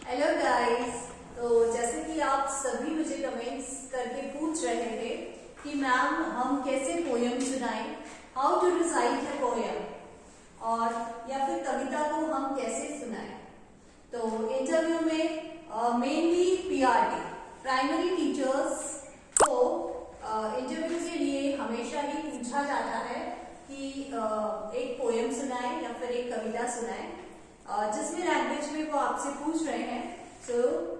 Hello guys. तो जैसे कि आप सभी मुझे कमेंट्स करके पूछ रहे थे कि मैम हम कैसे पोयम सुनाएं, how to recite a poem, और या फिर कविता को हम कैसे सुनाएं। तो इंटरव्यू में मेनली पीआरटी प्राइमरी टीचर्स को इंटरव्यू के लिए हमेशा ही पूछा जाता है कि एक पोयम सुनाएं या फिर एक कविता सुनाएं, जिसमें लैंग्वेज में वो आपसे पूछ रहे हैं। So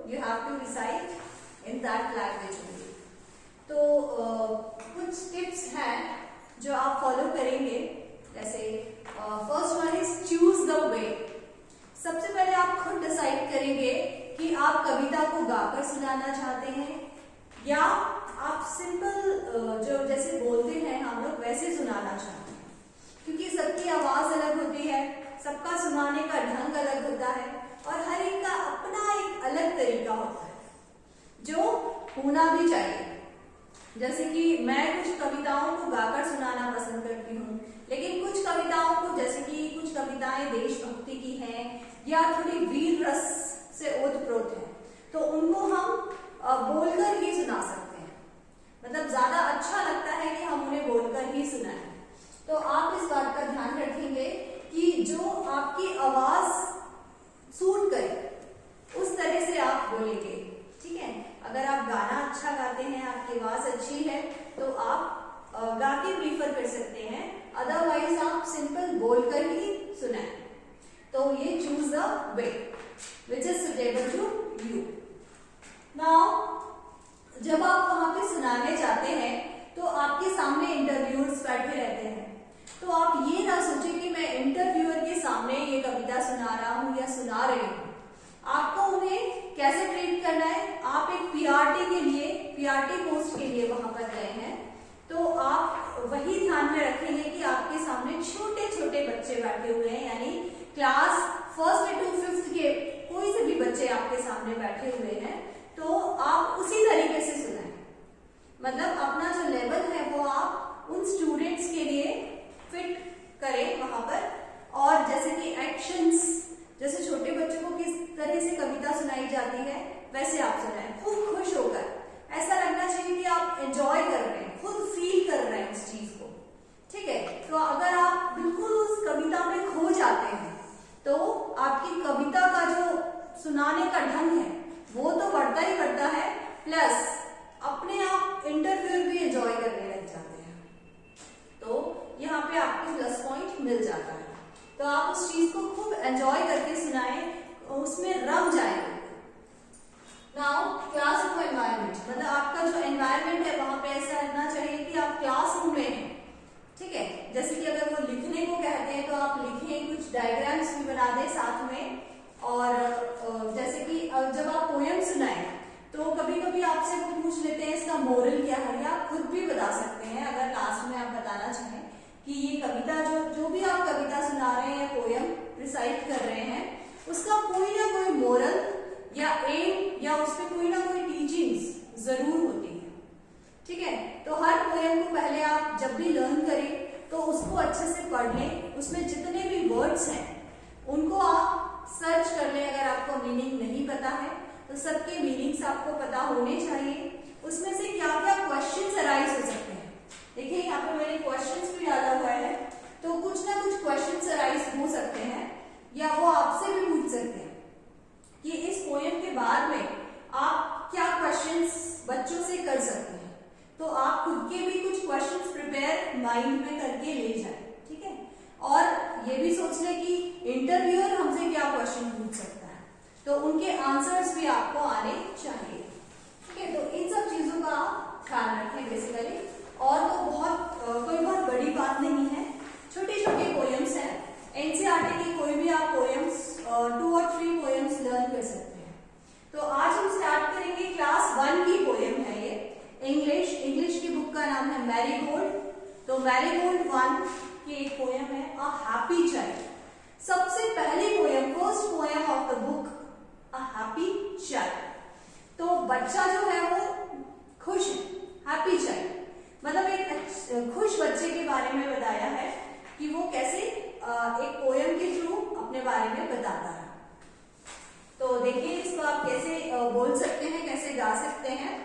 you have to recite in that language only. तो कुछ टिप्स हैं जो आप फॉलो करेंगे। जैसे first one is choose the way. सबसे पहले आप खुद डिसाइड करेंगे कि आप कविता को गाकर सुनाना चाहते हैं या आप सिंपल जो जैसे बोलते हैं हम लोग वैसे सुनाना चाहते हैं, क्योंकि सबकी आवाज अलग होती है, सबका सुनाने का ढंग अलग होता है और हर एक का अपना एक अलग तरीका होता है जो होना भी चाहिए। जैसे कि मैं कुछ कविताओं को गाकर सुनाना पसंद करती हूँ, लेकिन कुछ कविताओं को, जैसे कि कुछ कविताएं देशभक्ति की हैं या थोड़ी वीर रस से ओतप्रोत हैं, तो उनको हम बोलकर ही सुना सकते हैं। मतलब ज्यादा अच्छा लगता है कि हम उन्हें बोलकर ही सुनाएं। तो आप इस बात का ध्यान रखेंगे कि जो आपकी आवाज सूट करे उस तरह से आप बोलेंगे। ठीक है, अगर आप गाना अच्छा गाते हैं, आपकी आवाज अच्छी है, तो आप गा के प्रीफर कर सकते हैं, अदरवाइज आप सिंपल बोलकर ही सुनाएं। तो ये choose the way which is suitable to you. Now जब आप वहां पे सुनाने जाते हैं तो आपके सामने इंटरव्यूअर्स बैठे रहते हैं, तो आप ये ना सोचें कि मैं इंटरव्यूअर के सामने ये कविता सुना रहा हूं या सुना रही हूं। आपको उन्हें कैसे ट्रीट करना है, आप एक पीआरटी के लिए, पीआरटी पोस्ट के लिए वहां पर गए हैं, तो आप वही ध्यान में रखेंगे कि आपके सामने छोटे छोटे बच्चे बैठे हुए हैं, यानी क्लास 1st to 5th के कोई से भी बच्चे आपके सामने बैठे हुए हैं, तो आप उसी तरीके से सुनाएं। मतलब अपना जो लेवल है वो आप उन स्टूडेंट्स के लिए फिट करें वहां पर। और जैसे कि एक्शंस, जैसे छोटे बच्चों को किस तरह से कविता सुनाई जाती है वैसे आप सुनाएं, खूब खुश होकर। ऐसा लगना चाहिए कि आप एंजॉय कर रहे हैं, खुद फील कर रहे हैं उस चीज को। ठीक है, तो अगर आप बिल्कुल उस कविता में खो जाते हैं तो आपकी कविता का जो सुनाने का ढंग है वो तो बढ़ता ही बढ़ता है, प्लस अपने आप इंटरव्यूअर भी एंजॉय करने लग जाते हैं, तो यहाँ पे आपको प्लस पॉइंट मिल जाता है। तो आप उस चीज को खूब एंजॉय करके सुनाएं, उसमें रम जाएंगे। नाउ क्लासरूम एनवायरनमेंट, मतलब आपका जो एनवायरनमेंट है वहां पे ऐसा रहना चाहिए कि आप क्लासरूम में हैं। ठीक है, जैसे कि अगर वो लिखने को कहते हैं तो आप लिखें, कुछ डायग्राम्स भी बना दें साथ में। और जैसे कि जब आप पोयम सुनाएं तो कभी कभी आपसे वो पूछ लेते हैं इसका मोरल क्या है, या आप खुद भी बता सकते हैं अगर लास्ट में आप बताना चाहें कि ये कविता जो भी आप कविता सुना रहे हैं, पोयम रिसाइट कर रहे हैं, उसका कोई ना कोई मोरल या एम या उसमें कोई ना कोई टीचिंग्स जरूर होती है। ठीक है, तो हर पोयम को पहले आप जब भी लर्न करें तो उसको अच्छे से पढ़ लें, उसमें जितने भी वर्ड्स हैं उनको आप सर्च कर लें। अगर आपको मीनिंग नहीं पता है तो सबके मीनिंग्स आपको पता होने चाहिए। उसमें से क्या क्या क्वेश्चंस अराइज हो सकते हैं, देखिए यहाँ पे मैंने क्वेश्चंस भी डाला हुआ है, तो कुछ ना कुछ क्वेश्चंस अराइज हो सकते हैं या वो आपसे भी पूछ सकते हैं कि इस पोयम के बाद में आप क्या क्वेश्चंस बच्चों से कर सकते हैं। तो आप खुद के भी कुछ क्वेश्चंस प्रिपेयर माइंड में करके ले जाएं। ठीक है, और ये भी सोच लें कि इंटरव्यूअर हमसे क्या क्वेश्चन पूछ सकता है, तो उनके आंसर्स भी आपको आने चाहिए। ठीक है, तो इन सब चीजों का आप ख्याल रखें बेसिकली। और तो कोई बहुत बड़ी बात नहीं है, छोटे छोटे पोयम्स हैं। एनसीईआरटी की कोई भी आप पोयम्स 2 और 3 पोयम्स लर्न कर सकते हैं। तो आज हम स्टार्ट करेंगे क्लास 1 की पोयम है ये, इंग्लिश की बुक का नाम है मैरीगोल्ड। तो मैरीगोल्ड 1 की एक पोयम है अ हैप्पी चाइल्ड। सबसे पहली poem, first poem of the book a happy child. तो बच्चा जो है वो खुश है, हैप्पी चाइल्ड मतलब एक खुश बच्चे के बारे में बताया है कि वो कैसे एक पोयम के थ्रू अपने बारे में बताता है। तो देखिए इसका बोल सकते हैं, कैसे गा सकते हैं।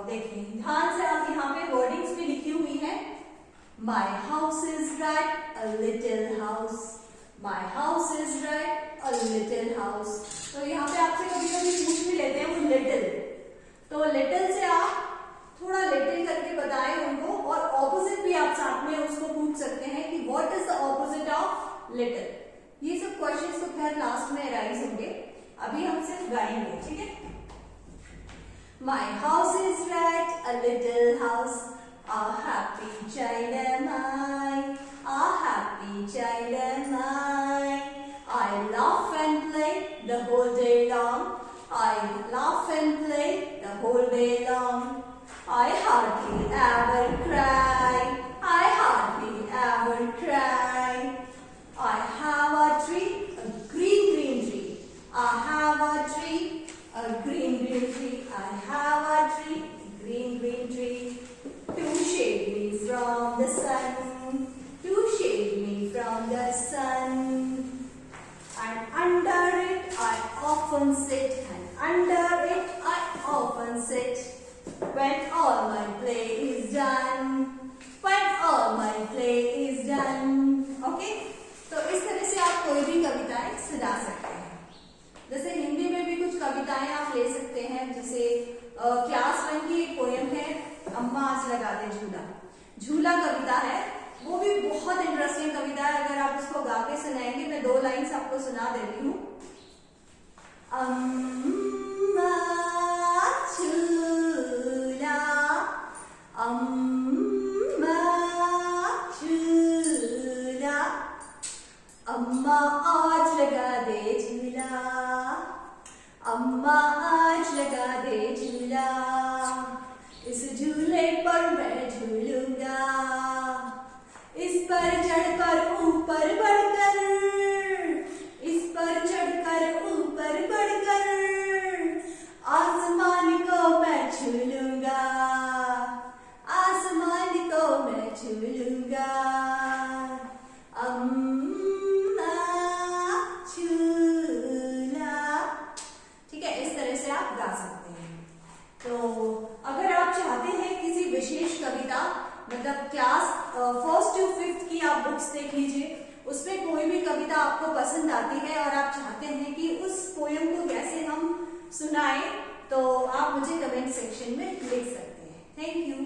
देखिए ध्यान से, आप यहाँ पे वर्डिंग्स भी लिखी हुई है। My house is red, a little house. My house is red, a little house. तो यहाँ पे आपसे कभी कभी पूछ भी लेते हैं वो लिटिल, तो लिटिल से आप थोड़ा लिटिल करके बताएं उनको, और ऑपोजिट भी आप साथ में उसको पूछ सकते हैं कि what is the opposite of little. ये सब क्वेश्चंस तो खैर लास्ट में राइज होंगे, अभी हम सिर्फ गाएंगे, ठीक है। My house is red, a little house. A happy child am I. A happy child am I. I laugh and play the whole day long. I laugh and play the whole day long. I hardly ever cry. I hardly ever cry. I have a tree, a green tree. I have a tree, a green tree. I have a tree, a green tree. To shade me from the sun. To shade me from the sun. And under it I often sit. And under it I often sit. When all my play is done. When all my play is done. Okay? तो इस तरह से आप कोई भी कविताएं सुना सकते हैं। जैसे हिंदी में भी कुछ कविताएं आप ले सकते हैं, जैसे क्लास 1 की एक पोयम है अम्मा आज लगा दे झूला। झूला कविता है, वो भी बहुत इंटरेस्टिंग कविता है। अगर आप उसको गा के सुनाएंगे, मैं 2 लाइन्स आपको सुना देती हूँ। अम्मा झूला, अम्मा झूला, अम्मा आज लगा दे झूला, अम्मा आज लगा दे झूला, इस झूले पर मैं झूलूंगा, इस पर चढ़कर ऊपर बढ़कर, इस पर चढ़कर ऊपर बढ़कर, आसमान को मैं छू लूंगा, आसमान को मैं छू लूंगा, अम्मा झूला। ठीक है, इस तरह से आप गा सकते हैं। तो अगर आप चाहते हैं किसी विशेष कविता, मतलब क्लास 1st to 5th की आप बुक्स देख लीजिए, उसमें कोई भी कविता आपको पसंद आती है और आप चाहते हैं कि उस पोयम को कैसे हम सुनाएं, तो आप मुझे कमेंट सेक्शन में लिख सकते हैं। Thank you.